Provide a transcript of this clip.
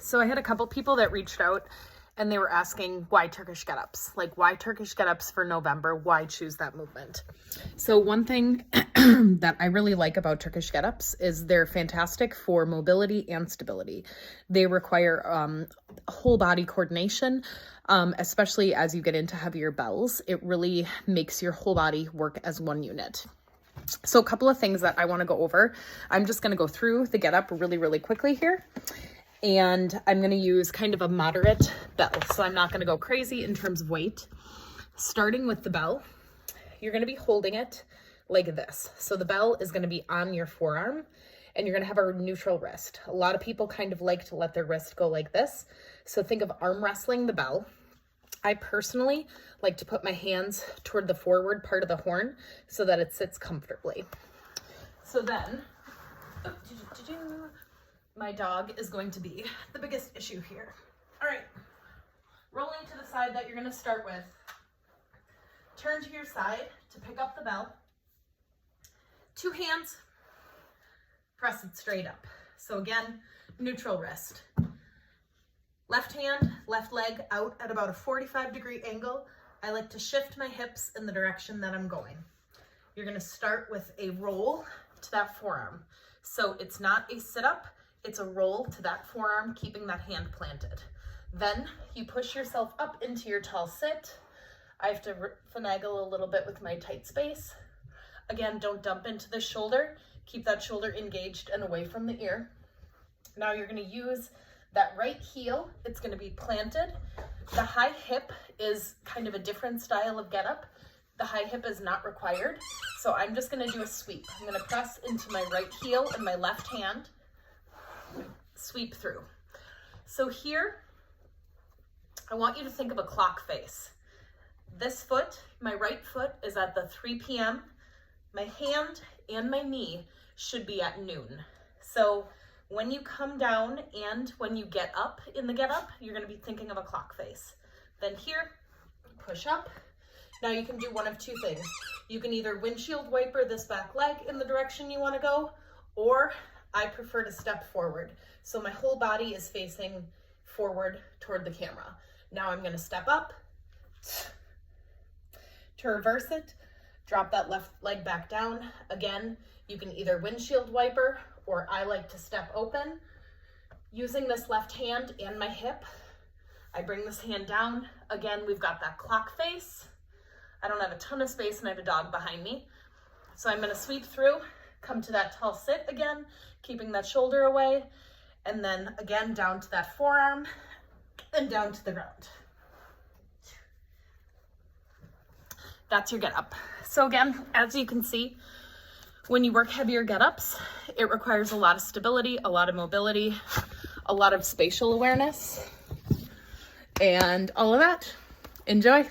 So I had a couple people that reached out and they were asking why Turkish get-ups? Like, why Turkish get-ups for November? Why choose that movement? So one thing that I really like about Turkish get-ups is they're fantastic for mobility and stability. They require whole body coordination, especially as you get into heavier bells. It really makes your whole body work as one unit. So a couple of things that I want to go over. I'm just going to go through the get-up really, really quickly here. And I'm going to use kind of a moderate bell. So I'm not going to go crazy in terms of weight. Starting with the bell, you're going to be holding it like this. So the bell is going to be on your forearm and you're going to have a neutral wrist. A lot of people kind of like to let their wrist go like this. So think of arm wrestling the bell. I personally like to put my hands toward the forward part of the horn so that it sits comfortably. So then, my dog is going to be the biggest issue here. All right, rolling to the side that you're going to start with. Turn to your side to pick up the bell. Two hands, press it straight up. So again, neutral wrist. Left hand, left leg out at about a 45-degree angle. I like to shift my hips in the direction that I'm going. You're going to start with a roll to that forearm. So it's not a sit-up. It's a roll to that forearm, keeping that hand planted. Then you push yourself up into your tall sit. I have to finagle a little bit with my tight space. Again, don't dump into the shoulder. Keep that shoulder engaged and away from the ear. Now you're going to use that right heel. It's going to be planted. The high hip is kind of a different style of get-up. The high hip is not required. So I'm just going to do a sweep. I'm going to press into my right heel and my left hand. Sweep through. So here, I want you to think of a clock face. This foot, my right foot, is at the 3 p.m. My hand and my knee should be at noon. So when you come down and when you get up in the get up, you're going to be thinking of a clock face. Then here, push up. Now you can do one of two things. You can either windshield wiper this back leg in the direction you want to go, or I prefer to step forward. So my whole body is facing forward toward the camera. Now I'm going to step up. To reverse it, drop that left leg back down. Again, you can either windshield wiper or I like to step open. Using this left hand and my hip, I bring this hand down. Again, we've got that clock face. I don't have a ton of space and I have a dog behind me. So I'm going to sweep through, come to that tall sit again, keeping that shoulder away, and then again down to that forearm and down to the ground. That's your get up. So again, as you can see, when you work heavier get ups, it requires a lot of stability, a lot of mobility, a lot of spatial awareness, and all of that. Enjoy.